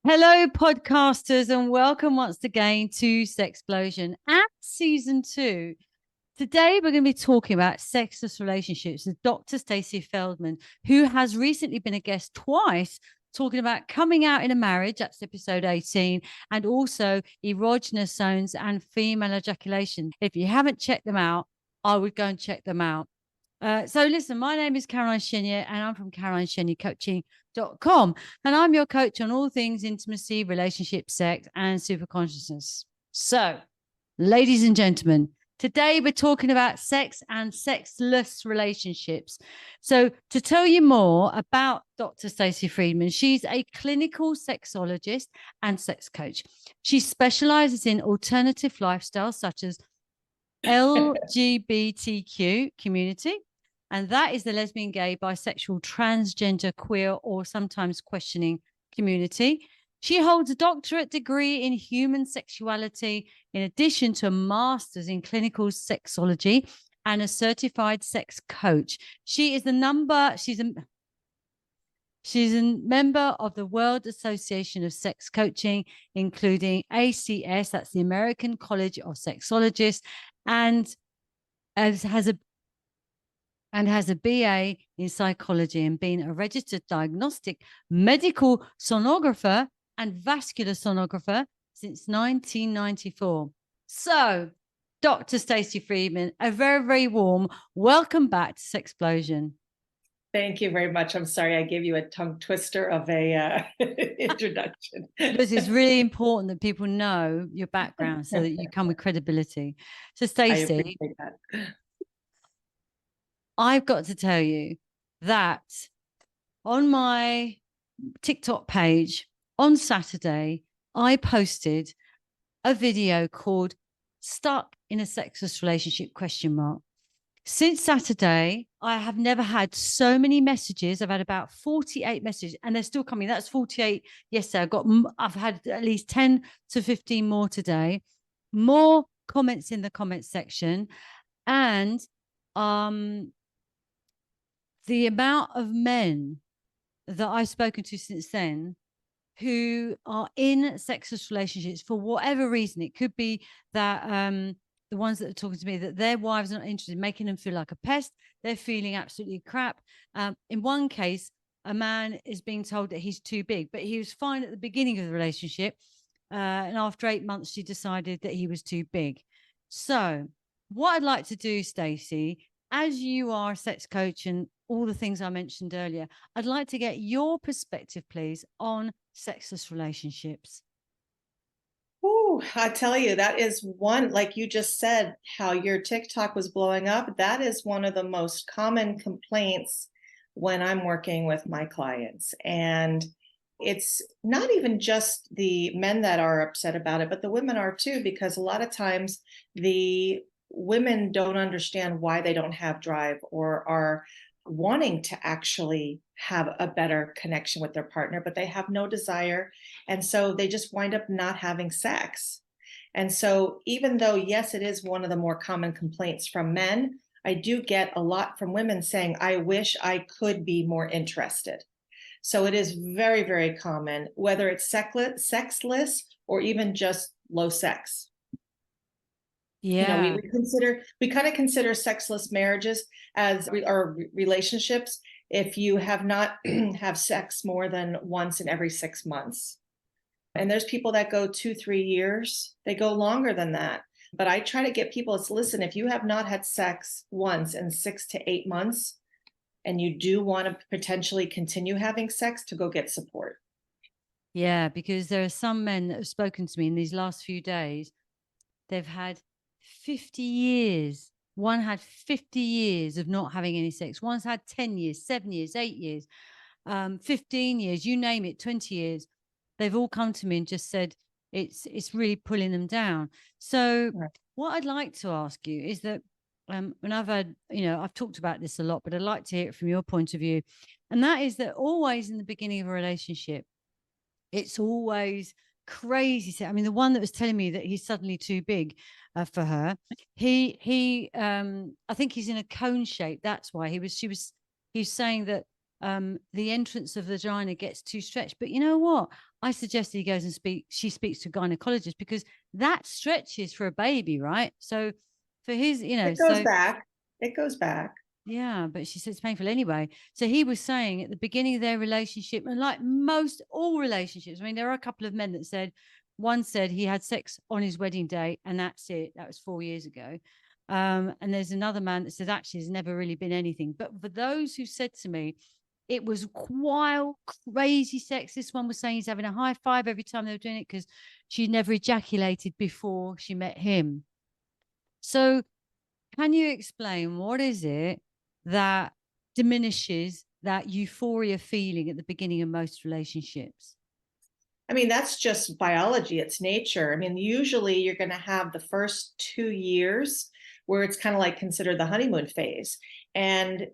Hello, podcasters, and welcome once again to Sexplosion and season two. Today, we're going to be talking about sexless relationships with Dr. Stacey Feldman, who has recently been a guest twice talking about coming out in a marriage. That's episode 18, and also erogenous zones and female ejaculation. If you haven't checked them out, I would go and check them out. So listen, my name is Caroline Chenier and I'm from Caroline Chenier Coaching.com. And I'm your coach on all things intimacy, relationship, sex, and super consciousness. So, ladies and gentlemen, today we're talking about sex and sexless relationships. So, to tell you more about Dr. Stacey Friedman, she's a clinical sexologist and sex coach. She specializes in alternative lifestyles such as LGBTQ community, and that is the lesbian, gay, bisexual, transgender, queer, or sometimes questioning community. She holds a doctorate degree in human sexuality, in addition to a master's in clinical sexology and a certified sex coach. She's a member of the World Association of Sex Coaching, including ACS, that's the American College of Sexologists, and has a BA in psychology and been a registered diagnostic medical sonographer and vascular sonographer since 1994. So, Dr. Stacey Friedman, a very, very warm welcome back to Sexplosion. Thank you very much. I'm sorry I gave you a tongue twister of a introduction. This is really important that people know your background so that you come with credibility. So, Stacey, I've got to tell you that on my TikTok page on Saturday, I posted a video called Stuck in a Sexless Relationship ? Since Saturday, I have never had so many messages. I've had about 48 messages and they're still coming. That's 48 yesterday. I've had at least 10 to 15 more today. More comments in the comments section. And the amount of men that I've spoken to since then who are in sexless relationships for whatever reason. It could be that the ones that are talking to me, that their wives are not interested in, making them feel like a pest. They're feeling absolutely crap. In one case, a man is being told that he's too big, but he was fine at the beginning of the relationship. And after 8 months, she decided that he was too big. So what I'd like to do, Stacey, as you are a sex coach and all the things I mentioned earlier, I'd like to get your perspective, please, on sexless relationships. Oh, I tell you, that is one, like you just said, how your TikTok was blowing up. That is one of the most common complaints when I'm working with my clients. And it's not even just the men that are upset about it, but the women are too, because a lot of times the women don't understand why they don't have drive or are wanting to actually have a better connection with their partner, but they have no desire. And so they just wind up not having sex. And so even though, yes, it is one of the more common complaints from men, I do get a lot from women saying, I wish I could be more interested. So it is very, very common, whether it's sexless or even just low sex. Yeah. We kind of consider sexless marriages as or relationships if you have not have sex more than once in every 6 months. And there's people that go 2-3 years. They go longer than that. But I try to get people to listen. If you have not had sex once in 6 to 8 months, and you do want to potentially continue having sex, to go get support. Yeah, because there are some men that have spoken to me in these last few days. They've had 50 years. One had 50 years of not having any sex. One's had 10 years, 7 years, 8 years, 15 years, you name it, 20 years. They've all come to me and just said it's really pulling them down. So right. What I'd like to ask you is that when I've had, I've talked about this a lot, but I'd like to hear it from your point of view. And that is that always in the beginning of a relationship, it's always crazy. I mean, the one that was telling me that he's suddenly too big for her, I think he's in a cone shape. That's why he's saying that the entrance of the vagina gets too stretched. But you know what? I suggested he goes and she speaks to a gynecologist, because that stretches for a baby, right? So for his, It goes back. It goes back. Yeah, but she said it's painful anyway. So he was saying at the beginning of their relationship, and like most all relationships, I mean, there are a couple of men that said, one said he had sex on his wedding day and that's it. That was 4 years ago. And there's another man that says actually there's never really been anything. But for those who said to me, it was wild, crazy sex. This one was saying he's having a high five every time they were doing it because she never ejaculated before she met him. So can you explain what is it that diminishes that euphoria feeling at the beginning of most relationships? I mean, that's just biology, it's nature. I mean, usually you're going to have the first 2 years where it's kind of like considered the honeymoon phase. And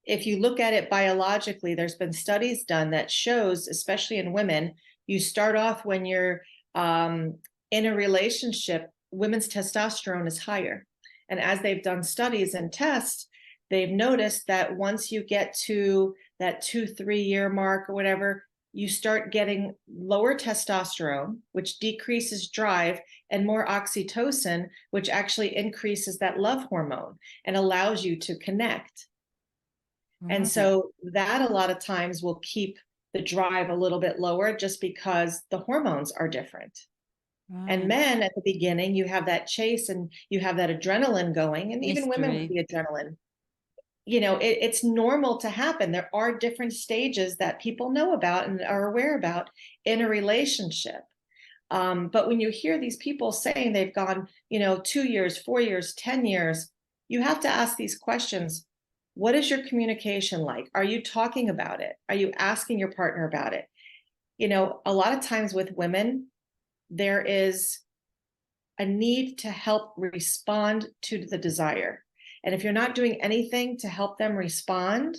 if you look at it biologically, there's been studies done that shows, especially in women, you start off when you're in a relationship, women's testosterone is higher. And as they've done studies and tests, they've noticed that once you get to that 2-3 year mark or whatever, you start getting lower testosterone, which decreases drive, and more oxytocin, which actually increases that love hormone and allows you to connect. And so that a lot of times will keep the drive a little bit lower just because the hormones are different. And men at the beginning, you have that chase and you have that adrenaline going, and even women with the adrenaline. You know, it's normal to happen. There are different stages that people know about and are aware about in a relationship. But when you hear these people saying they've gone, 2 years, 4 years, 10 years, you have to ask these questions. What is your communication like? Are you talking about it? Are you asking your partner about it? A lot of times with women, there is a need to help respond to the desire. And if you're not doing anything to help them respond,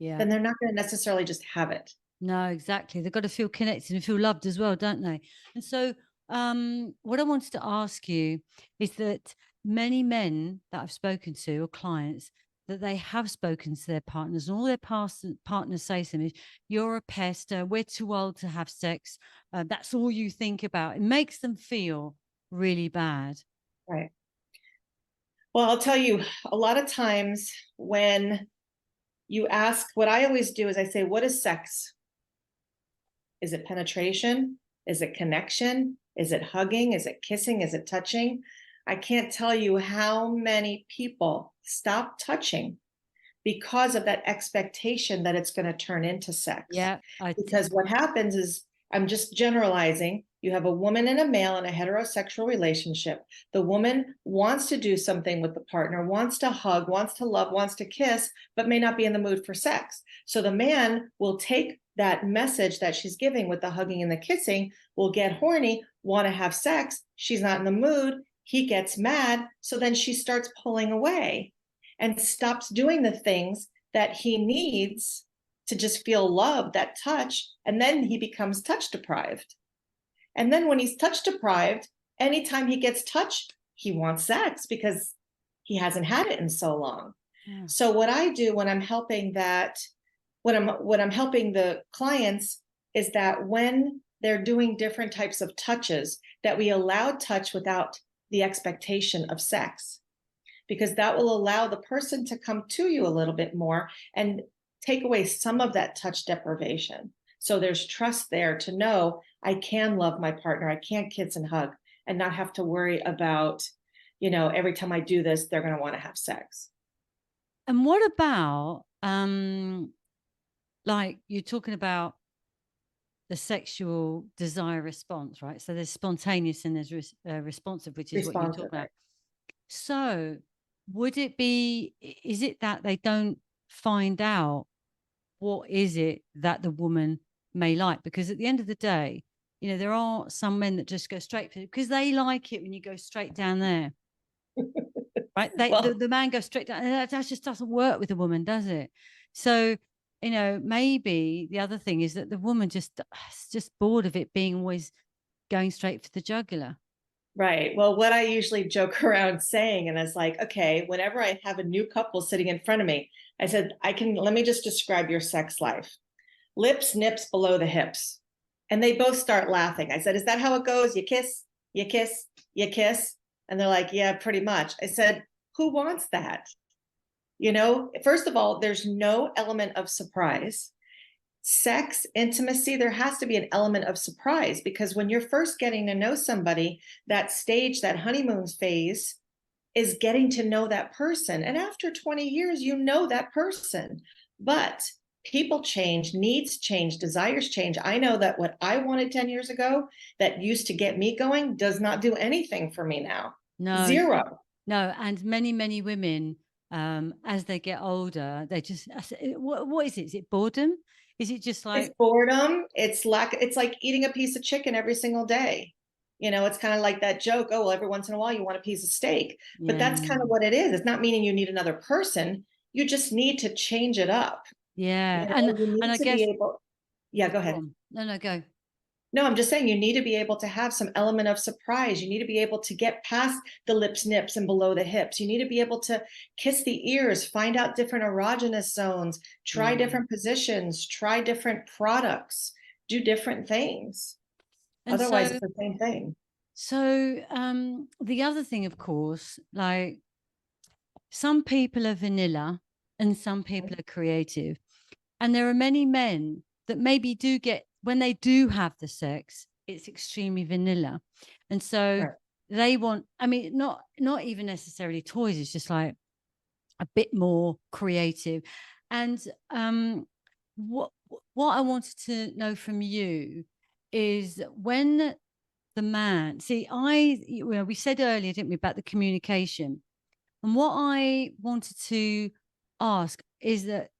then they're not going to necessarily just have it. No, exactly. They've got to feel connected and feel loved as well, don't they? And so what I wanted to ask you is that many men that I've spoken to, or clients, that they have spoken to their partners, and all their partners say to them is, you're a pest, we're too old to have sex. That's all you think about. It makes them feel really bad. Right. Well, I'll tell you, a lot of times when you ask, what I always do is I say, what is sex? Is it penetration? Is it connection? Is it hugging? Is it kissing? Is it touching? I can't tell you how many people stop touching because of that expectation that it's going to turn into sex. Yeah. Because what happens is, I'm just generalizing, you have a woman and a male in a heterosexual relationship. The woman wants to do something with the partner, wants to hug, wants to love, wants to kiss, but may not be in the mood for sex. So the man will take that message that she's giving with the hugging and the kissing, will get horny, want to have sex. She's not in the mood. He gets mad. So then she starts pulling away and stops doing the things that he needs to just feel love, that touch. And then he becomes touch deprived. And then when he's touch deprived, anytime he gets touched, he wants sex because he hasn't had it in so long. Yeah. So what I do when I'm helping what I'm helping the clients is that when they're doing different types of touches, that we allow touch without the expectation of sex, because that will allow the person to come to you a little bit more and take away some of that touch deprivation. So there's trust there to know I can love my partner, I can kiss and hug, and not have to worry about, every time I do this, they're going to want to have sex. And what about, like you're talking about the sexual desire response, right? So there's spontaneous and there's responsive, which is what you're talking about. So is it that they don't find out what is it that the woman may like? Because at the end of the day, there are some men that just go straight because they like it when you go straight down there. Right? The man goes straight down, and that just doesn't work with a woman, does it? So, maybe the other thing is that the woman just bored of it being always going straight for the jugular. Right. Well, what I usually joke around saying, and it's like, okay, whenever I have a new couple sitting in front of me, I said, let me just describe your sex life. Lips, nips below the hips. And they both start laughing. I said, is that how it goes? You kiss, you kiss, you kiss. And they're like, yeah, pretty much. I said, who wants that? First of all, there's no element of surprise. Sex, intimacy, there has to be an element of surprise, because when you're first getting to know somebody, that stage, that honeymoon phase, is getting to know that person. And after 20 years, you know that person. But people change, needs change, desires change. I know that what I wanted 10 years ago that used to get me going does not do anything for me now. No. Zero. No. And many, many women, as they get older, they just, what is it? Is it boredom? Is it just like, it's boredom? It's like eating a piece of chicken every single day. It's kind of like that joke, oh, well, every once in a while you want a piece of steak. But that's kind of what it is. It's not meaning you need another person. You just need to change it up. Yeah. You need and I to guess, be able. Yeah, go ahead. No, go. No, I'm just saying you need to be able to have some element of surprise. You need to be able to get past the lips, nips, and below the hips. You need to be able to kiss the ears, find out different erogenous zones, try different positions, try different products, do different things. And Otherwise, so, it's the same thing. So the other thing, of course, like some people are vanilla and some people are creative. And there are many men that maybe do get, when they do have the sex, it's extremely vanilla. And so they want, I mean, not even necessarily toys, it's just like a bit more creative. And what I wanted to know from you is, when the man, see, we said earlier, didn't we, about the communication, and what I wanted to ask is that,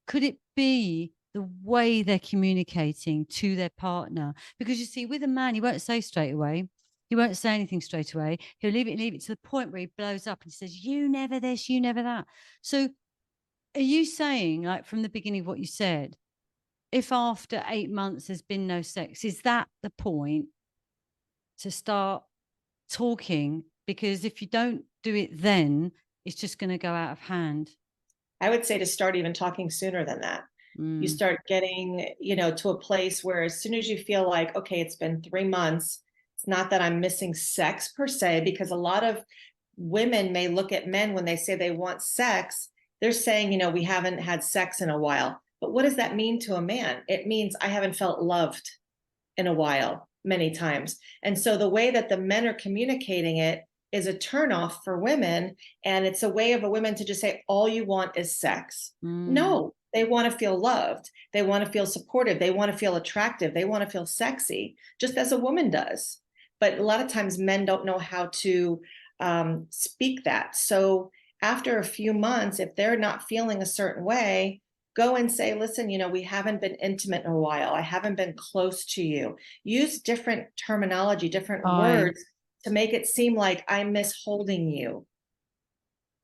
could it be the way they're communicating to their partner? Because you see, with a man, he won't say straight away. He won't say anything straight away. He'll leave it to the point where he blows up and says, you never this, you never that. So are you saying, like, from the beginning of what you said, if after 8 months there's been no sex, is that the point to start talking? Because if you don't do it then, it's just going to go out of hand. I would say to start even talking sooner than that. You start getting, to a place where as soon as you feel like, okay, it's been 3 months, it's not that I'm missing sex per se, because a lot of women may look at men when they say they want sex, they're saying, we haven't had sex in a while. But what does that mean to a man? It means I haven't felt loved in a while, many times. And so the way that the men are communicating it is a turnoff for women. And it's a way of a woman to just say, all you want is sex. No, they want to feel loved. They want to feel supported. They want to feel attractive. They want to feel sexy, just as a woman does. But a lot of times men don't know how to speak that. So after a few months, if they're not feeling a certain way, go and say, listen, we haven't been intimate in a while. I haven't been close to you. Use different terminology, different words to make it seem like I miss holding you.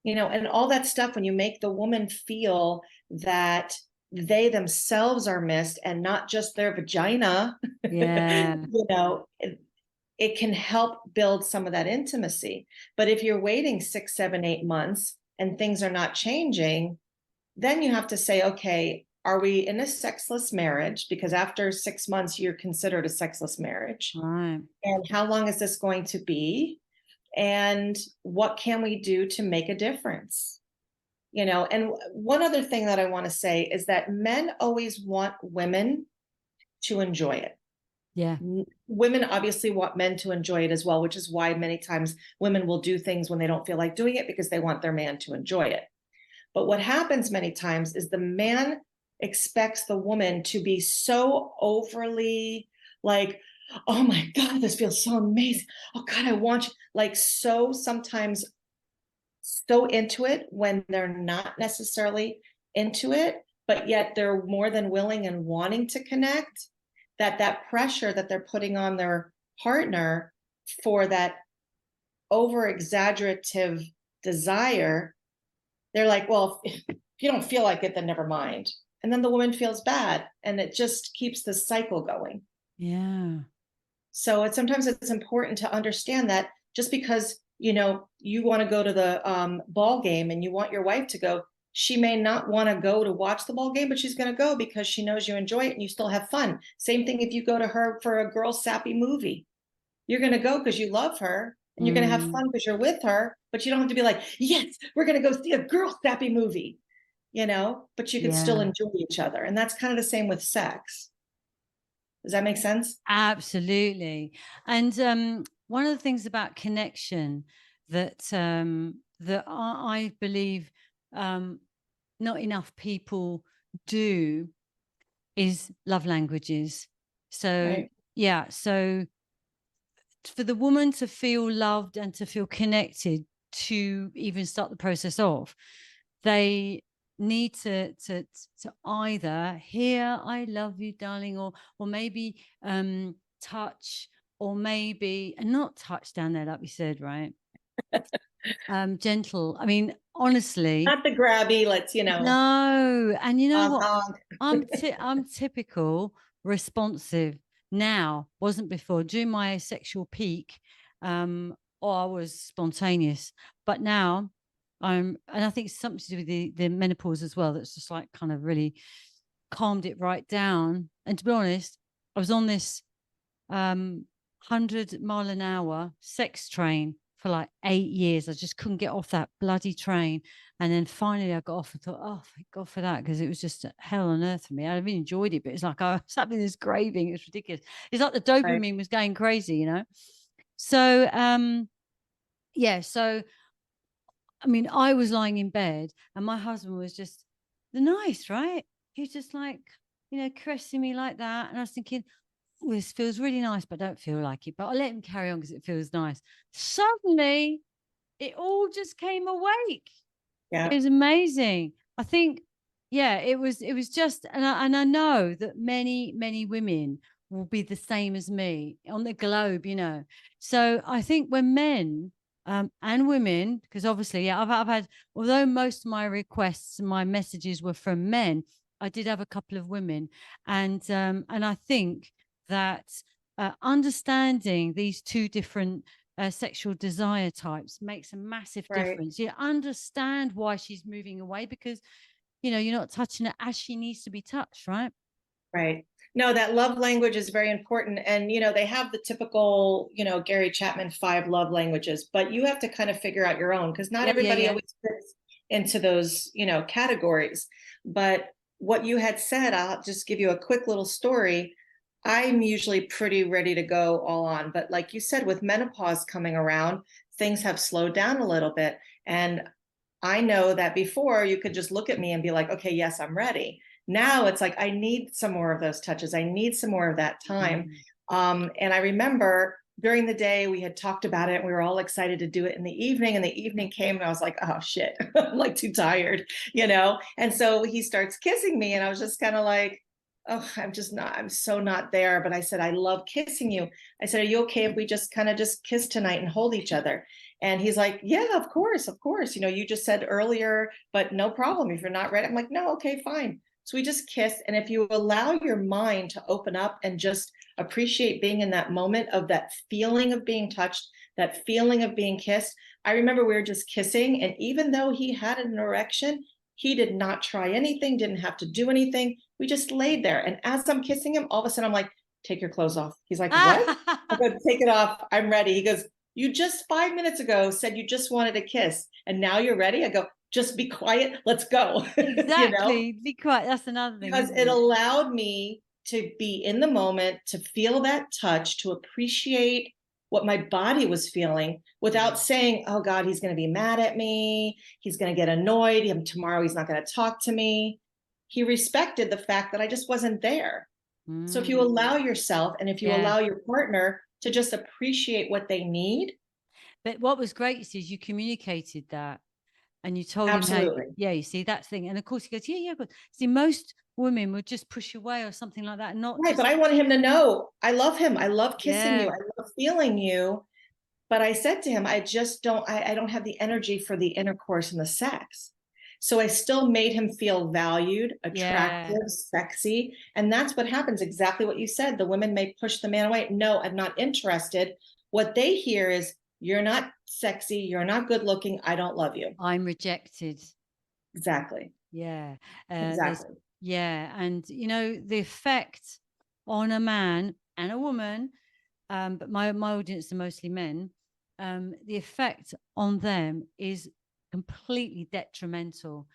And all that stuff, when you make the woman feel that they themselves are missed and not just their vagina, yeah, it can help build some of that intimacy. But if you're waiting 6, 7, 8 months and things are not changing, then you have to say, okay, are we in a sexless marriage? Because after 6 months, you're considered a sexless marriage. right. And how long is this going to be? And what can we do to make a difference? And one other thing that I want to say is that men always want women to enjoy it. Yeah. Women obviously want men to enjoy it as well, which is why many times women will do things when they don't feel like doing it, because they want their man to enjoy it. But what happens many times is the man expects the woman to be so overly like, oh my God, this feels so amazing. Oh God, I want you. Like, so sometimes so into it when they're not necessarily into it, but yet they're more than willing and wanting to connect, that pressure that they're putting on their partner for that over exaggerative desire, they're like, well, if you don't feel like it, then never mind. And then the woman feels bad, and it just keeps the cycle going. Yeah. So sometimes it's important to understand that just because, you want to go to the ball game and you want your wife to go, She may not want to go to watch the ball game, but she's going to go because she knows you enjoy it and you still have fun. Same thing if you go to her for a girl sappy movie. You're going to go because you love her and you're going to have fun because you're with her, but you don't have to be like, yes, we're going to go see a girl sappy movie, but you can still enjoy each other. And that's kind of the same with sex. Does that make sense? Absolutely. And one of the things about connection that I believe not enough people do is love languages. So Right. yeah, so for the woman to feel loved and to feel connected to even start the process off, they need to either hear "I love you, darling," or maybe touch, or maybe, and not touch down there like we said, right? Gentle. I mean, honestly, Not the grabby, let's, no. And you know what? honk. I'm typical responsive now, wasn't before. During my sexual peak, or I was spontaneous, but now and I think it's something to do with the menopause as well. That's just like kind of really calmed it right down. And to be honest, I was on this 100 mile an hour sex train for like 8 years. I just couldn't get off that bloody train. And then finally I got off and thought, oh, thank God for that, because it was just hell on earth for me. I really enjoyed it, but it's like I was having this craving. It was ridiculous. It's like the Right. dopamine was going crazy, So, yeah. So, I mean, I was lying in bed and my husband was just nice, right? He was just like, caressing me like that. And I was thinking, oh, this feels really nice, but I don't feel like it. But I'll let him carry on because it feels nice. Suddenly, it all just came awake. It Yeah. was amazing. I think, yeah, it was just, and I know that many women will be the same as me on the globe. So I think when men and women, because obviously, yeah, I've had, although most of my requests and my messages were from men, I did have a couple of women, and I think that understanding these two different sexual desire types makes a massive Right. difference. You understand why she's moving away, because you're not touching her as she needs to be touched, right? Right. No, that love language is very important. And, they have the typical, Gary Chapman 5 love languages, but you have to kind of figure out your own because not Yeah, yeah, everybody yeah. always fits into those, categories. But what you had said, I'll just give you a quick little story. I'm usually pretty ready to go all on. But like you said, with menopause coming around, things have slowed down a little bit. And I know that before you could just look at me and be like, okay, yes, I'm ready. Now it's like, I need some more of those touches. I need some more of that time. And I remember during the day we had talked about it and we were all excited to do it in the evening. And the evening came and I was like, oh shit, I'm like too tired. And so he starts kissing me and I was just kind of like, oh, I'm so not there. But I said, I love kissing you. I said, are you okay if we just kind of just kiss tonight and hold each other? And he's like, yeah, of course, of course. You just said earlier, but no problem. If you're not ready, I'm like, no, okay, fine. So we just kiss. And if you allow your mind to open up and just appreciate being in that moment of that feeling of being touched, that feeling of being kissed. I remember we were just kissing. And even though he had an erection, he did not try anything, didn't have to do anything. We just laid there. And as I'm kissing him, all of a sudden I'm like, take your clothes off. He's like, what? I go, take it off. I'm ready. He goes, you just 5 minutes ago said you just wanted a kiss and now you're ready. I go, just be quiet. Let's go. Exactly. Be quiet. That's another thing, Because isn't it it? allowed me to be in the moment, to feel that touch, to appreciate what my body was feeling without saying, oh God, he's going to be mad at me. He's going to get annoyed. Tomorrow he's not going to talk to me. He respected the fact that I just wasn't there. So if you allow yourself and if you Yeah. allow your partner to just appreciate what they need. But what was great is you communicated that and you told him how, Absolutely. yeah, you see, that thing. And of course he goes, yeah, yeah. But see, most women would just push away or something like that and not Right. just, But I want him to know I love him. I love kissing you. yeah, I love feeling you. But I said to him, I just don't, I don't have the energy for the intercourse and the sex. So I still made him feel valued, yeah, attractive, sexy. And that's what happens. Exactly what you said. The women may push the man away. No, I'm not interested. What they hear is, you're not sexy. You're not good looking. I don't love you. I'm rejected. Exactly. Yeah. There's, Exactly. yeah. And, the effect on a man and a woman, but my audience are mostly men, the effect on them is completely detrimental.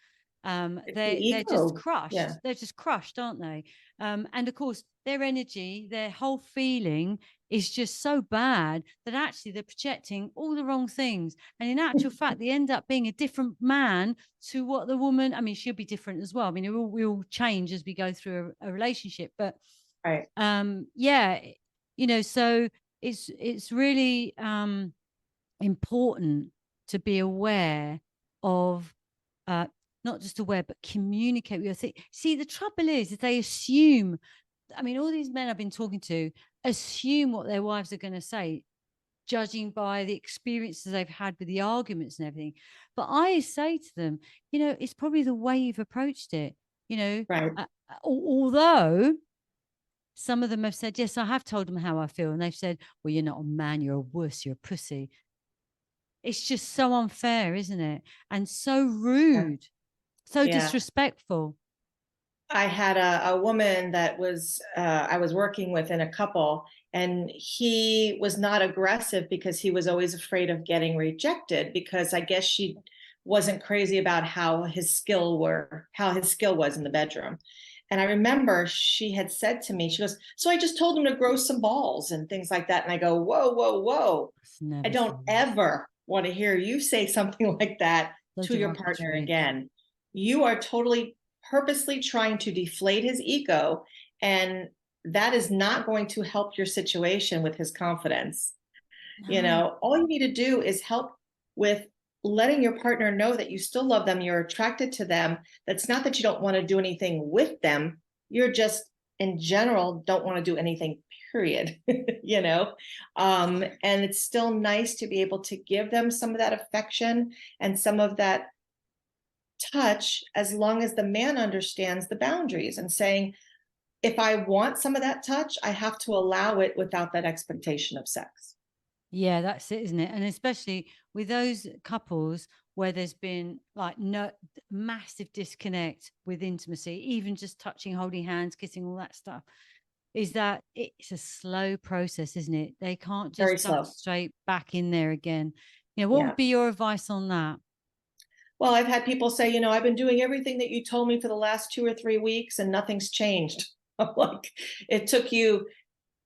It's the They're just ego. crushed. Yeah. They're just crushed, aren't they? And of course, their energy, their whole feeling is just so bad that actually they're projecting all the wrong things. And in actual fact, they end up being a different man to what the woman. I mean, she'll be different as well. I mean, we all change as we go through a relationship, but Right. yeah, so it's really important to be aware of, uh, not just aware, but communicate with your thing. See, the trouble is they assume, I mean, all these men I've been talking to assume what their wives are going to say, judging by the experiences they've had with the arguments and everything. But I say to them, it's probably the way you've approached it, Right. although some of them have said, yes, I have told them how I feel. And they've said, well, you're not a man, you're a wuss, you're a pussy. It's just so unfair, isn't it? And so Yeah. rude, so Yeah. disrespectful. I had a woman that was I was working with in a couple, and he was not aggressive because he was always afraid of getting rejected, because I guess she wasn't crazy about how his skill was in the bedroom. And I remember she had said to me, she goes, so I just told him to grow some balls and things like that. And I go, whoa, whoa, whoa. It's I never so don't nice. ever want to hear you say something like that So to your partner derogatory. again. You are totally purposely trying to deflate his ego, and that is not going to help your situation with his confidence. No. All you need to do is help with letting your partner know that you still love them, you're attracted to them. That's not that you don't want to do anything with them, you're just in general don't want to do anything, period. And it's still nice to be able to give them some of that affection and some of that touch, as long as the man understands the boundaries and saying, if I want some of that touch, I have to allow it without that expectation of sex. Yeah, that's it, isn't it? And especially with those couples where there's been like no massive disconnect with intimacy, even just touching, holding hands, kissing, all that stuff, is that it's a slow process, isn't it? They can't Very just jump slow. straight back in there again. What Yeah. would be your advice on that? Well, I've had people say, I've been doing everything that you told me for the last 2 or 3 weeks and nothing's changed. I'm like, it took you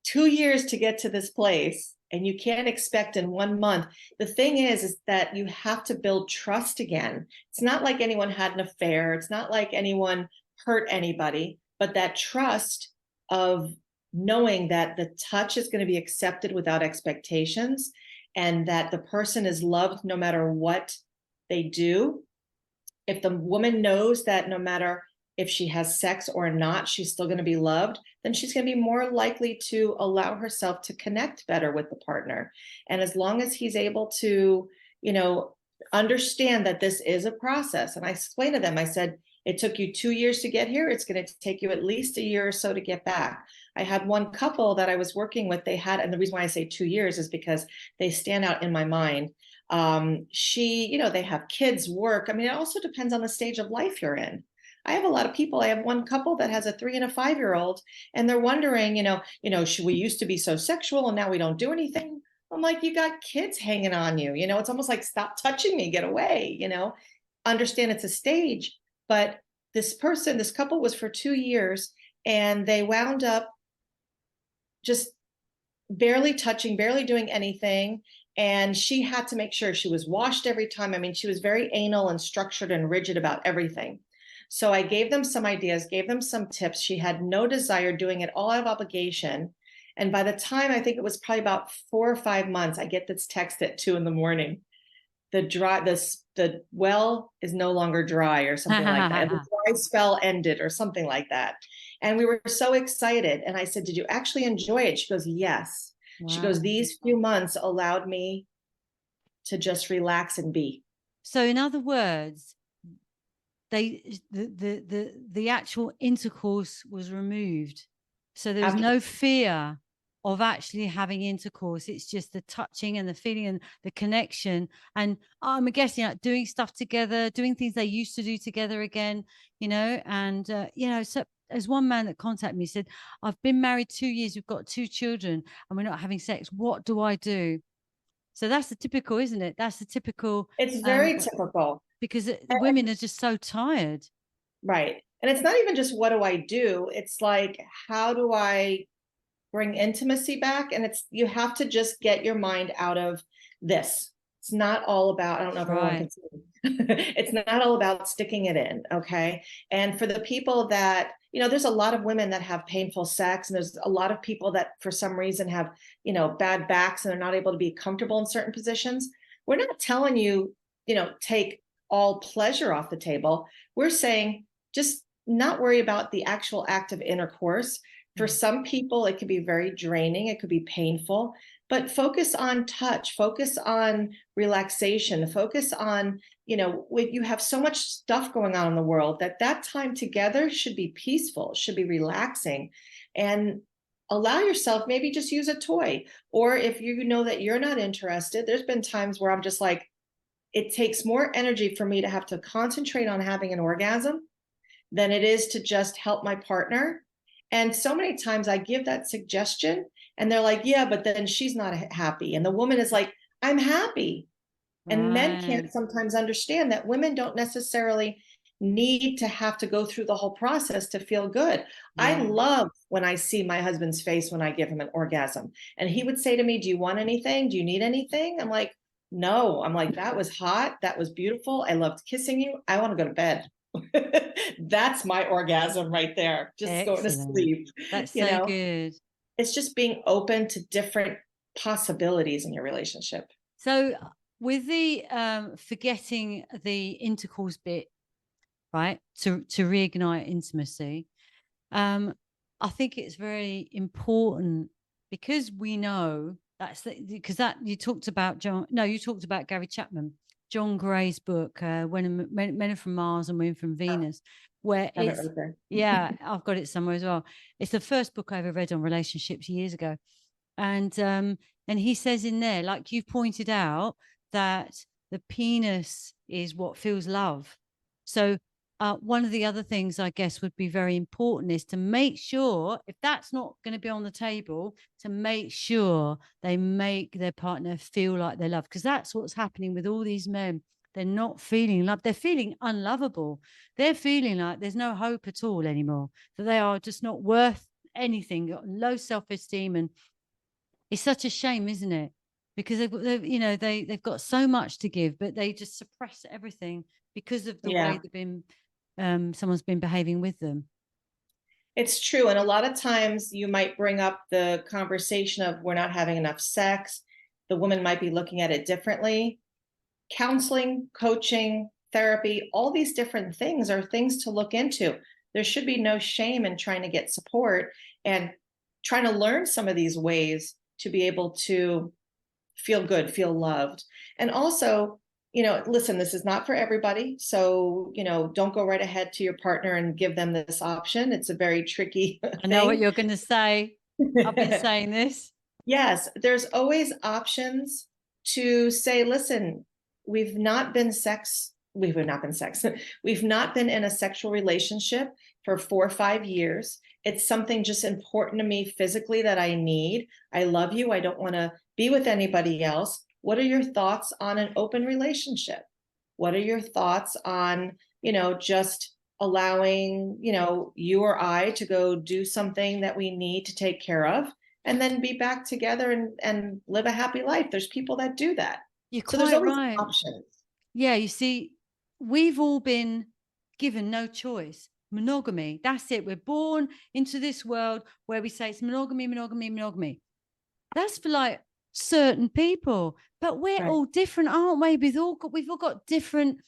2 years to get to this place, and you can't expect in 1 month. The thing is that you have to build trust again. It's not like anyone had an affair. It's not like anyone hurt anybody, but that trust of knowing that the touch is going to be accepted without expectations, and that the person is loved no matter what they do. If the woman knows that no matter if she has sex or not, she's still going to be loved, then she's going to be more likely to allow herself to connect better with the partner. And as long as he's able to, understand that this is a process. And I explained to them, I said, it took you 2 years to get here. It's going to take you at least a year or so to get back. I had one couple that I was working with, and the reason why I say 2 years is because they stand out in my mind. They have kids, work. I mean, it also depends on the stage of life you're in. I have a lot of people. I have one couple that has a 3 and a 5-year-old, and they're wondering, should we used to be so sexual and now we don't do anything? I'm like, you got kids hanging on you. It's almost like, stop touching me, get away. Understand it's a stage, but this couple was for 2 years, and they wound up just barely touching, barely doing anything. And she had to make sure she was washed every time. I mean, she was very anal and structured and rigid about everything. So I gave them some ideas, gave them some tips. She had no desire, doing it all out of obligation. And by the time, I think it was probably about 4 or 5 months, I get this text at 2 a.m. The well is no longer dry, or something like that. The dry spell ended, or something like that. And we were so excited. And I said, did you actually enjoy it? She goes, yes. She Wow. goes, these few months allowed me to just relax and be. So in other words, the actual intercourse was removed. So there was no fear of actually having intercourse. It's just the touching and the feeling and the connection. And I'm guessing like doing stuff together, doing things they used to do together again, and, so there's one man that contacted me, said, I've been married 2 years, we've got 2 children, and we're not having sex. What do I do? So that's the typical, isn't it? That's the typical. It's very typical. Because the women are just so tired. Right. And it's not even just what do I do? It's like, how do I bring intimacy back? And you have to just get your mind out of this. It's not all about, I don't know if everyone can see. It's not all about sticking it in. Okay. And for the people that, there's a lot of women that have painful sex, and there's a lot of people that for some reason have, bad backs and they're not able to be comfortable in certain positions. We're not telling you, take all pleasure off the table. We're saying just not worry about the actual act of intercourse. For some people, it could be very draining. It could be painful, but focus on touch, focus on relaxation, focus on, you have so much stuff going on in the world that time together should be peaceful, should be relaxing, and allow yourself, maybe just use a toy. Or if you know that you're not interested, there's been times where I'm just like, it takes more energy for me to have to concentrate on having an orgasm than it is to just help my partner. And so many times I give that suggestion and they're like, yeah, but then she's not happy. And the woman is like, I'm happy. Right. And men can't sometimes understand that women don't necessarily need to have to go through the whole process to feel good. Yeah. I love when I see my husband's face when I give him an orgasm. And he would say to me, do you want anything? Do you need anything? I'm like, no. I'm like, that was hot. That was beautiful. I loved kissing you. I want to go to bed. That's my orgasm right there. Just Excellent. Going to sleep. That's so good. It's just being open to different possibilities in your relationship. So with the forgetting the intercourse bit, right, to reignite intimacy, I think it's very important, because we know because you talked about Gary Chapman, John Gray's book, when Men Are From Mars and Women From Venus, where it's, yeah, I've got it somewhere as well. It's the first book I ever read on relationships years ago. And he says in there, like you've pointed out, that the penis is what feels love. So one of the other things I guess would be very important is to make sure, if that's not going to be on the table, to make sure they make their partner feel like they're loved, because that's what's happening with all these men. They're not feeling loved. They're feeling unlovable. They're feeling like there's no hope at all anymore, that they are just not worth anything, got low self-esteem. And it's such a shame, isn't it? Because they've got so much to give, but they just suppress everything because of the way they've been, someone's been behaving with them. It's true. And a lot of times you might bring up the conversation of we're not having enough sex. The woman might be looking at it differently. Counseling, coaching, therapy, all these different things are things to look into. There should be no shame in trying to get support and trying to learn some of these ways to be able to feel good, feel loved. And also, listen, this is not for everybody. So, don't go right ahead to your partner and give them this option. It's a very tricky thing. I know what you're going to say. I've been saying this. Yes, there's always options to say, listen, we've not been in a sexual relationship for 4 or 5 years. It's something just important to me physically that I need. I love you. I don't want to be with anybody else. What are your thoughts on an open relationship? What are your thoughts on, just allowing, you or I to go do something that we need to take care of and then be back together and live a happy life? There's people that do that. You're quite there's always right. options. Yeah, you see, we've all been given no choice. Monogamy, that's it. We're born into this world where we say it's monogamy, monogamy, monogamy. That's for like certain people, but we're all different, aren't we? We've all got different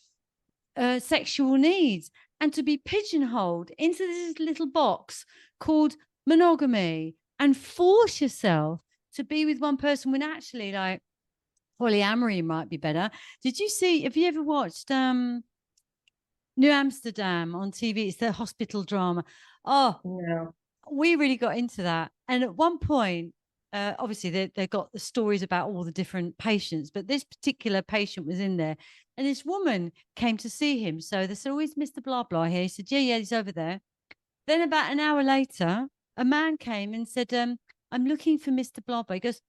sexual needs, and to be pigeonholed into this little box called monogamy and force yourself to be with one person when actually, like, polyamory might be better. Have you ever watched New Amsterdam on TV? It's the hospital drama. Oh, no. We really got into that. And at one point, obviously they got the stories about all the different patients, but this particular patient was in there, and this woman came to see him. So they said, "Oh, is Mr. Blah Blah here?" He said, yeah, he's over there. Then about an hour later, a man came and said, "I'm looking for Mr. Blah Blah." He goes,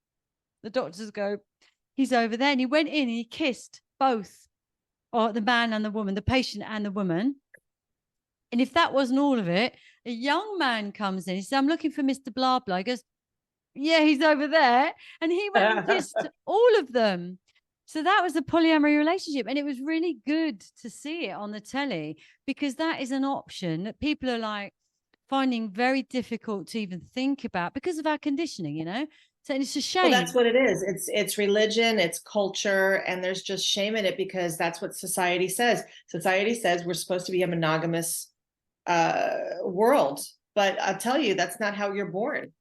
the doctors go, "He's over there." And he went in and he kissed both, or the man and the woman, the patient and the woman. And if that wasn't all of it, a young man comes in. He said, "I'm looking for Mr. Blah Blah." He goes, "Yeah, he's over there." And he went and kissed all of them. So that was a polyamory relationship. And it was really good to see it on the telly, because that is an option that people are like finding very difficult to even think about because of our conditioning, you know? So it's a shame. Well, that's what it is. It's religion, it's culture, and there's just shame in it because that's what society says. Society says we're supposed to be a monogamous world, but I'll tell you, that's not how you're born.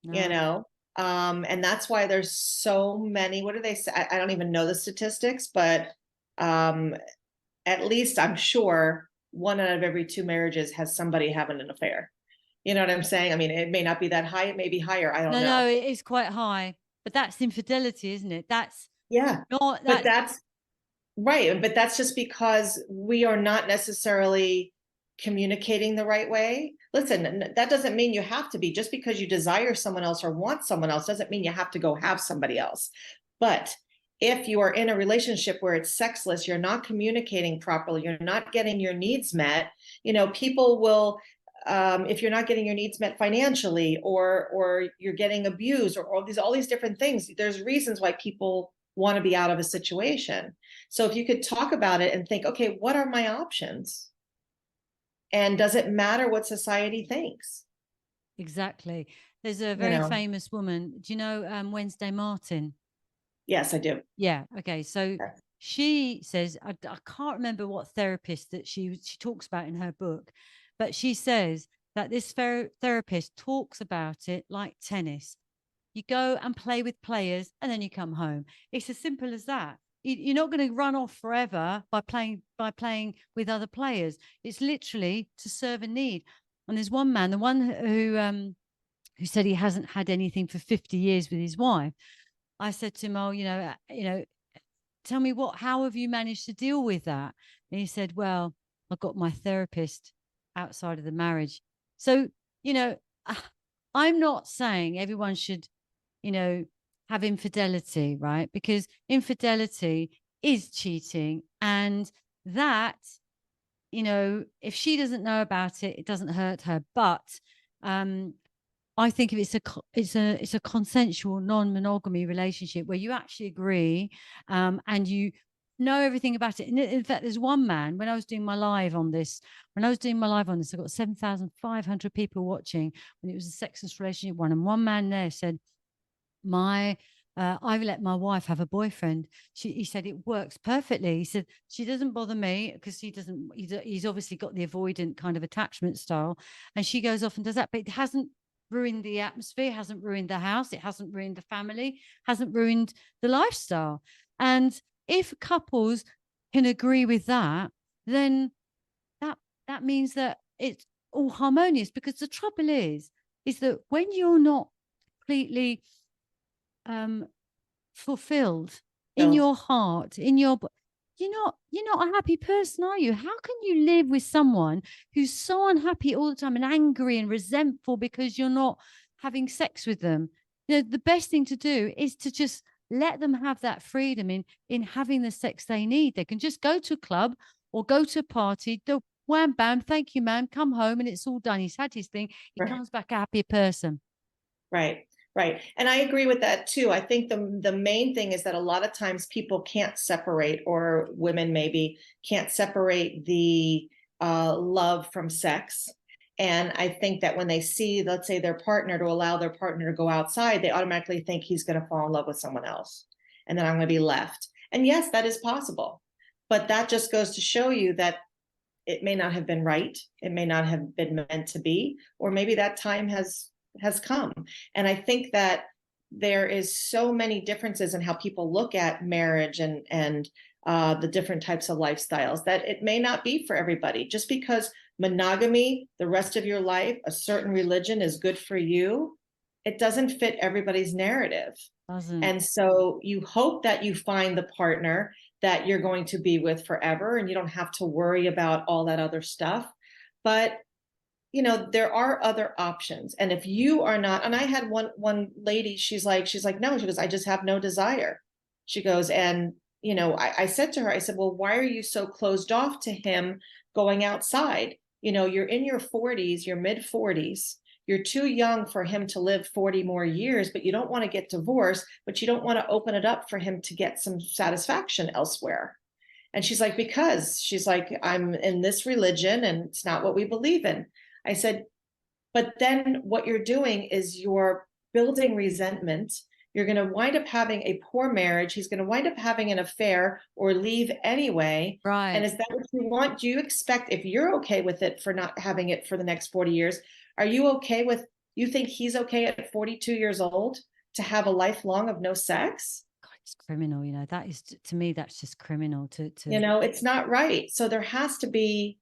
No. You know, and that's why there's so many. What do they say? I don't even know the statistics, but at least I'm sure 1 out of every 2 marriages has somebody having an affair. You know what I'm saying? I mean, it may not be that high, it may be higher. I don't know. No, it is quite high, but that's infidelity, isn't it? That's not but that's right. But that's just because we are not necessarily communicating the right way. Listen, that doesn't mean you have to be. Just because you desire someone else or want someone else doesn't mean you have to go have somebody else. But if you are in a relationship where it's sexless, you're not communicating properly, you're not getting your needs met, you know, people will, if you're not getting your needs met financially, or you're getting abused, or all these different things, there's reasons why people want to be out of a situation. So if you could talk about it and think, okay, what are my options? And does it matter what society thinks? exactly. There's a very famous woman. Do you know Wednesday Martin? Yes, I do. Yeah. Okay. So she says, I can't remember what therapist that she talks about in her book, but she says that this therapist talks about it like tennis. You go and play with players and then you come home. It's as simple as that. You're not going to run off forever by playing with other players. It's literally to serve a need. And there's one man, the one who said he hasn't had anything for 50 years with his wife. I said to him, "Oh, tell me how have you managed to deal with that?" And he said, "Well, I got my therapist outside of the marriage." So, I'm not saying everyone should, have infidelity, right? Because infidelity is cheating, and that, if she doesn't know about it, it doesn't hurt her. But I think if it's a consensual non-monogamy relationship where you actually agree, and you know everything about it. And in fact, there's one man, when I was doing my live on this, I got 7,500 people watching when it was a sexless relationship one. And one man there said, I've let my wife have a boyfriend. He said it works perfectly. He said she doesn't bother me because he's obviously got the avoidant kind of attachment style, and she goes off and does that, but it hasn't ruined the atmosphere, hasn't ruined the house, it hasn't ruined the family, hasn't ruined the lifestyle. And if couples can agree with that, then that means that it's all harmonious. Because the trouble is that when you're not completely fulfilled in your heart, you're not a happy person, are you? How can you live with someone who's so unhappy all the time and angry and resentful because you're not having sex with them? The best thing to do is to just let them have that freedom in having the sex they need. They can just go to a club or go to a party. They'll wham bam, thank you, man, come home, and it's all done. He's had his thing. He comes back a happier person. Right. Right. And I agree with that too. I think the main thing is that a lot of times people can't separate, or women maybe can't separate the love from sex. And I think that when they see, let's say, their partner, to allow their partner to go outside, they automatically think he's going to fall in love with someone else. And then I'm going to be left. And yes, that is possible. But that just goes to show you that it may not have been right. It may not have been meant to be, or maybe that time has come. And I think that there is so many differences in how people look at marriage and the different types of lifestyles, that it may not be for everybody. Just because monogamy the rest of your life, a certain religion, is good for you, it doesn't fit everybody's narrative. Doesn't. And so you hope that you find the partner that you're going to be with forever, and you don't have to worry about all that other stuff. But there are other options. And if you are not, and I had one lady, she's like, no, she goes, I just have no desire. She goes, and I said to her, I said, well, why are you so closed off to him going outside? You're in your 40s, your mid 40s. You're too young for him to live 40 more years, but you don't want to get divorced, but you don't want to open it up for him to get some satisfaction elsewhere. And she's like, because she's like, I'm in this religion and it's not what we believe in. I said, but then what you're doing is you're building resentment. You're going to wind up having a poor marriage. He's going to wind up having an affair or leave anyway. Right. And is that what you want? Do you expect, if you're okay with it for not having it for the next 40 years, are you okay with, you think he's okay at 42 years old to have a lifelong of no sex? God, it's criminal. That is, to me, that's just criminal to. It's not right. So there has to be,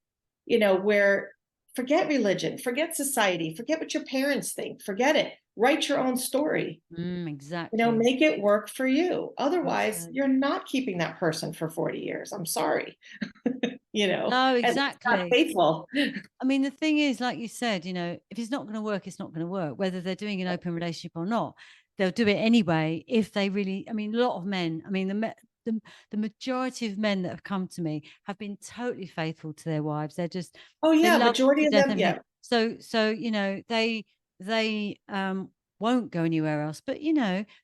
where forget religion, forget society, forget what your parents think, forget it. Write your own story. Exactly. Make it work for you. Otherwise, you're not keeping that person for 40 years. I'm sorry. No, exactly. Not faithful. I mean, the thing is, like you said, if it's not going to work, it's not going to work, whether they're doing an open relationship or not. They'll do it anyway if they really, a lot of men, the majority of men that have come to me have been totally faithful to their wives. They're just, oh yeah, they majority of them, yeah. So they won't go anywhere else. But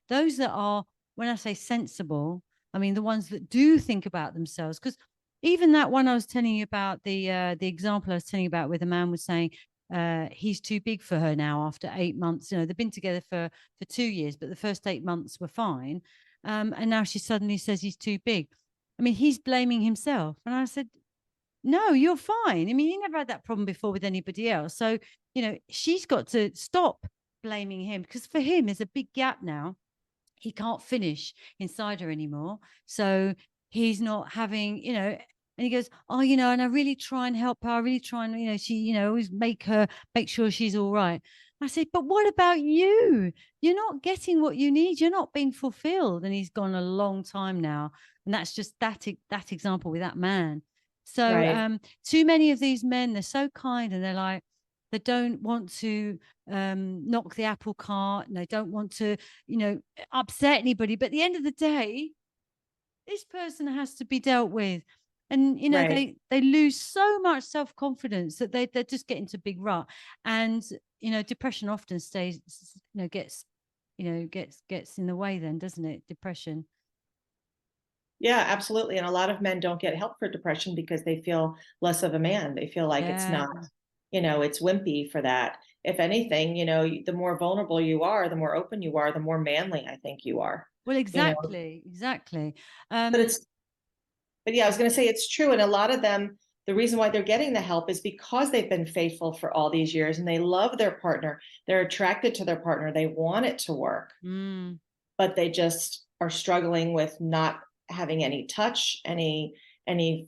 those that are, when I say sensible, the ones that do think about themselves, because even that one I was telling you about, the example I was telling you about, where the man was saying he's too big for her now after 8 months. They've been together for 2 years, but the first 8 months were fine. And now she suddenly says he's too big. He's blaming himself. And I said, no, you're fine. You never had that problem before with anybody else. So, she's got to stop blaming him, because for him, there's a big gap now. He can't finish inside her anymore. So he's not having, and he goes, oh, and I really try and help her. I really try and, she, always make sure she's all right. I said, but what about you? You're not getting what you need. You're not being fulfilled. And he's gone a long time now. And that's just that example with that man. So right. Too many of these men, they're so kind, and they're like, they don't want to knock the apple cart, and they don't want to, upset anybody. But at the end of the day, this person has to be dealt with. And, right. they lose so much self-confidence that they just get into a big rut. And, depression often stays, gets in the way then, doesn't it? Depression. Yeah, absolutely. And a lot of men don't get help for depression because they feel less of a man. They feel like it's not, it's wimpy for that. If anything, the more vulnerable you are, the more open you are, the more manly I think you are. Well, exactly. But yeah, I was going to say it's true. And a lot of them, the reason why they're getting the help is because they've been faithful for all these years and they love their partner. They're attracted to their partner. They want it to work, but they just are struggling with not having any touch, any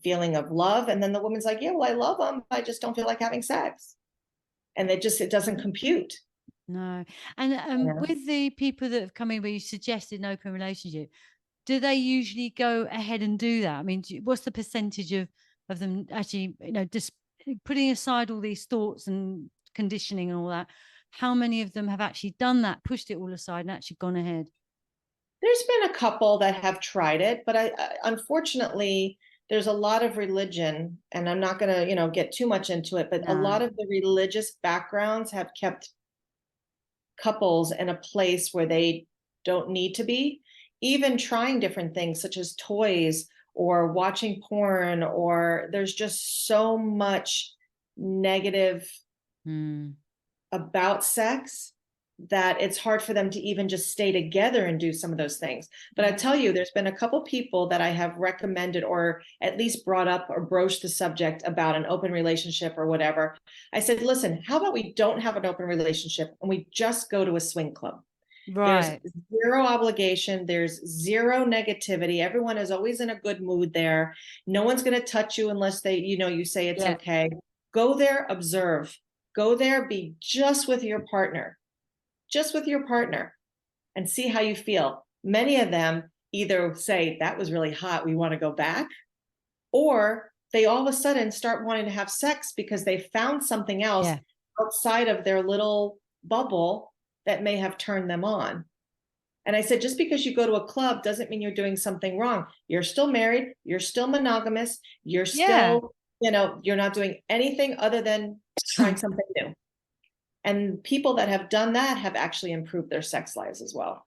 feeling of love. And then the woman's like, yeah, well, I love him. I just don't feel like having sex. And it doesn't compute. No. And with the people that have come in where you suggested an open relationship, do they usually go ahead and do that? What's the percentage of them actually, just putting aside all these thoughts and conditioning and all that, how many of them have actually done that, pushed it all aside and actually gone ahead? There's been a couple that have tried it, but I unfortunately, there's a lot of religion, and I'm not going to, get too much into it, but a lot of the religious backgrounds have kept couples in a place where they don't need to be, even trying different things such as toys or watching porn, or there's just so much negative about sex that it's hard for them to even just stay together and do some of those things. But I tell you, there's been a couple people that I have recommended or at least brought up or broached the subject about an open relationship or whatever. I said, listen, how about we don't have an open relationship and we just go to a swing club? Right. There's zero obligation. There's zero negativity. Everyone is always in a good mood there. No one's going to touch you unless they, you say it's okay. Go there, observe. Go there, be just with your partner. just with your partner and see how you feel. Many of them either say, that was really hot, we want to go back, or they all of a sudden start wanting to have sex because they found something else outside of their little bubble that may have turned them on. And I said, just because you go to a club doesn't mean you're doing something wrong. You're still married, you're still monogamous, you're still, you're not doing anything other than trying something new. And people that have done that have actually improved their sex lives as well.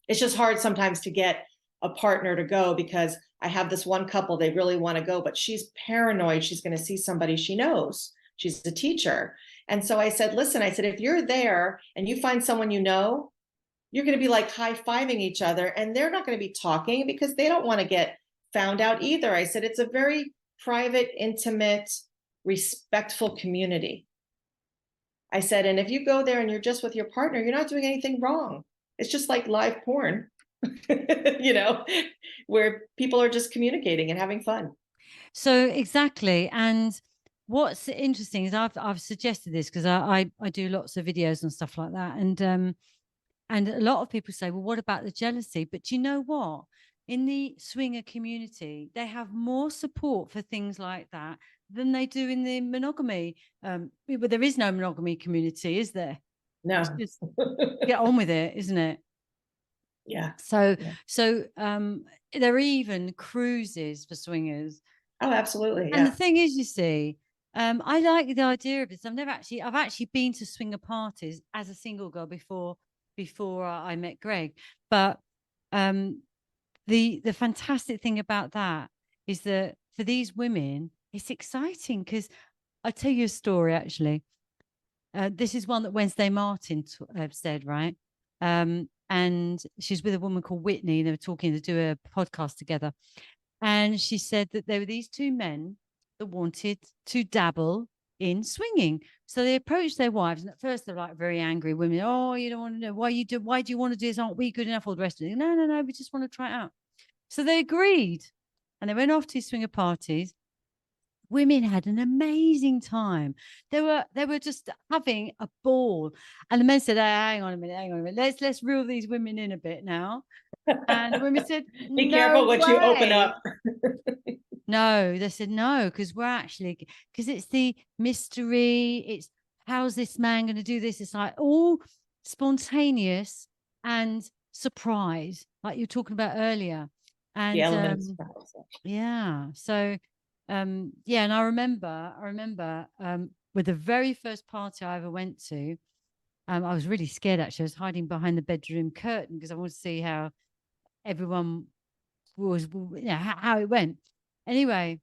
It's just hard sometimes to get a partner to go, because I have this one couple, they really want to go, but she's paranoid she's going to see somebody she knows. She's a teacher. And so I said, listen, I said, if you're there and you find someone you know, you're going to be like high-fiving each other, and they're not going to be talking because they don't want to get found out either. I said, it's a very private, intimate, respectful community. I said, and if you go there and you're just with your partner, you're not doing anything wrong. It's just like live porn, where people are just communicating and having fun. So exactly. And what's interesting is I've suggested this because I do lots of videos and stuff like that. And a lot of people say, well, what about the jealousy? But do you know what? In the swinger community, they have more support for things like that than they do in the monogamy. But there is no monogamy community, is there? No. Just get on with it, isn't it? Yeah. So there are even cruises for swingers. Oh, absolutely. And the thing is, you see, I like the idea of this. I've actually been to swinger parties as a single girl before I met Greg. But the fantastic thing about that is that for these women, it's exciting, because I'll tell you a story, actually. This is one that Wednesday Martin said, right? And she's with a woman called Whitney. They were talking to do a podcast together. And she said that there were these two men that wanted to dabble in swinging. So they approached their wives, and at first they're like very angry women. Oh, you don't want to know why do you want to do this? Aren't we good enough? All the rest of it. No, we just want to try it out. So they agreed, and they went off to swinger parties. Women had an amazing time. They were just having a ball. And the men said, hey, hang on a minute. Let's reel these women in a bit now. And the women said, be careful what you open up. No, they said no, because it's the mystery. It's, how's this man going to do this? It's like all spontaneous and surprise, like you were talking about earlier. And the elements. So and I remember with the very first party I ever went to, I was really scared, actually. I was hiding behind the bedroom curtain because I wanted to see how everyone was, how it went. Anyway,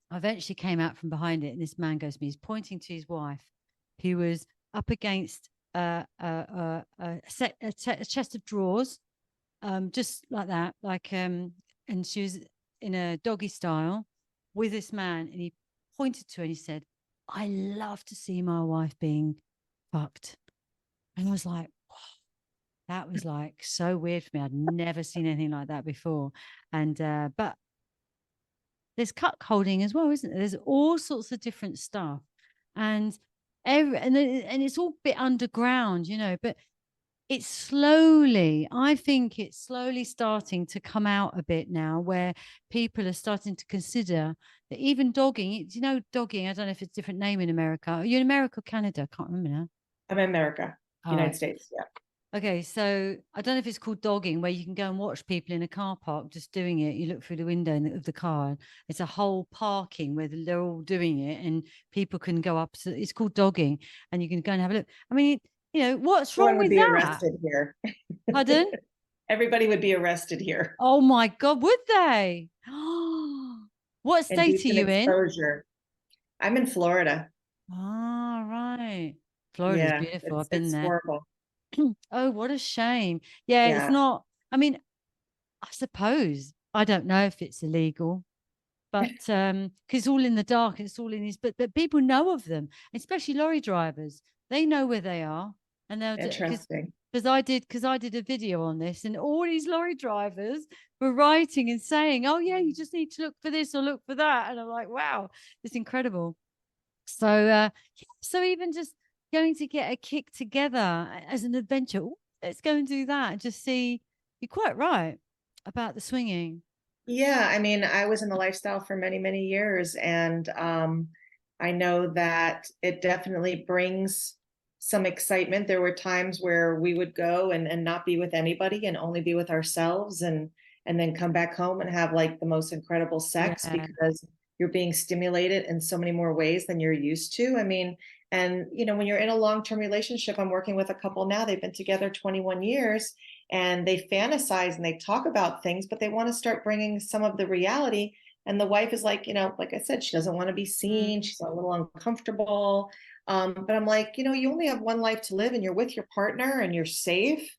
I eventually came out from behind it, and this man goes to me, he's pointing to his wife, who was up against a chest of drawers, just like that, and she was in a doggy style with this man, and he pointed to her and he said, I love to see my wife being fucked. And I was like, wow, that was like so weird for me. I'd never seen anything like that before. And but there's cuckolding as well, isn't there? There's all sorts of different stuff, and it's all a bit underground, but I think it's slowly starting to come out a bit now, where people are starting to consider that even dogging, dogging, I don't know if it's a different name in America. Are you in America or Canada? I can't remember now. I'm in America, United States. Yeah. Okay, so I don't know if it's called dogging, where you can go and watch people in a car park just doing it. You look through the window of the car. It's a whole parking where they're all doing it, and people can go up. So it's called dogging, and you can go and have a look. I mean, what's wrong with that? Everyone would be arrested here. Pardon? Everybody would be arrested here. Oh my God, would they? What state are you in? I'm in Florida. Oh, right. Florida's beautiful. I've been there. Horrible. Oh, what a shame. Yeah, it's not. I mean, I suppose, I don't know if it's illegal, but because it's all in the dark, it's all in these. But people know of them, especially lorry drivers. They know where they are, and they'll. Interesting. Because I did a video on this, and all these lorry drivers were writing and saying, "Oh yeah, you just need to look for this or look for that," and I'm like, "Wow, it's incredible." So so even just going to get a kick together as an adventure. Ooh, let's go and do that and just see. You're quite right about the swinging. Yeah, I mean, I was in the lifestyle for many, many years, and I know that it definitely brings some excitement. There were times where we would go and not be with anybody and only be with ourselves, and then come back home and have like the most incredible sex Yeah. because you're being stimulated in so many more ways than you're used to. I mean, and you know, when you're in a long-term relationship, I'm working with a couple now, they've been together 21 years, and they fantasize and they talk about things, but they want to start bringing some of the reality. And the wife is like, you know, like I said, she doesn't want to be seen. She's a little uncomfortable. But I'm like, you know, you only have one life to live and you're with your partner and you're safe.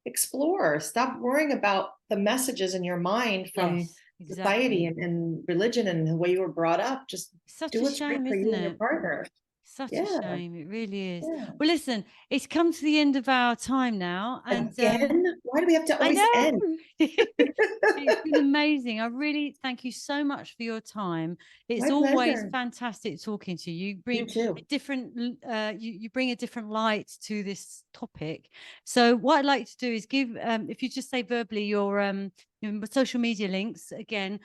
Explore. Stop worrying about the messages in your mind from Yes, society exactly. and religion and the way you were brought up. Just Such do a what's right shame, for you isn't and your it? partner. Such a Yeah. shame. It really is. Yeah. Well, listen, it's come to the end of our time now. And Again, why do we have to I always end? know it's been amazing. I really thank you so much for your time. It's My always pleasure. fantastic talking to you. You You bring too. a different you bring a different light to this topic. So what I'd like to do is give if you just say verbally your social media links again,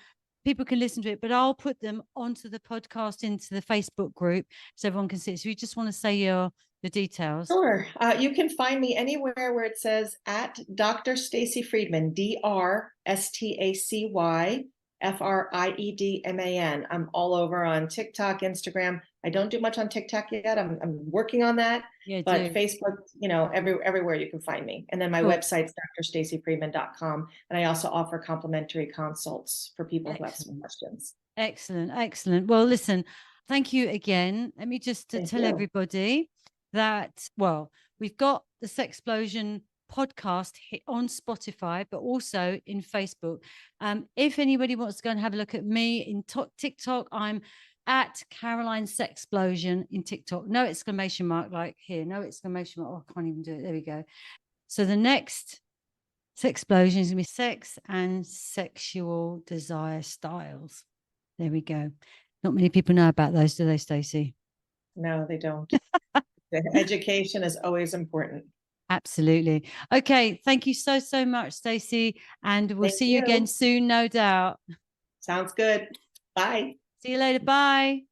people can listen to it, but I'll put them onto the podcast into the Facebook group so everyone can see it. So you just want to say your the details. Sure. You can find me anywhere where it says at Dr. Stacey Friedman, DrStacyFriedman. I'm all over on TikTok, Instagram. I don't do much on TikTok yet. I'm working on that. Yeah, But do. Facebook, you know, everywhere you can find me. And then my Cool. website's drstaceyfriedman.com. And I also offer complimentary consults for people who have some Excellent. questions. Excellent. Excellent. Well, listen, thank you again. Let me just Thank tell you. everybody that, well, we've got the Sexplosion podcast on Spotify, but also in Facebook. If anybody wants to go and have a look at me in TikTok, I'm at Caroline Sexplosion in TikTok. No exclamation mark like here. No exclamation mark. Oh, I can't even do it. There we go. So the next Sexplosion is going to be sex and sexual desire styles. There we go. Not many people know about those, do they, Stacey? No, they don't. Education is always important. Absolutely. Okay. Thank you so, so much, Stacey. And we'll Thank see you again you. soon, no doubt. Sounds good. Bye. See you later. Bye.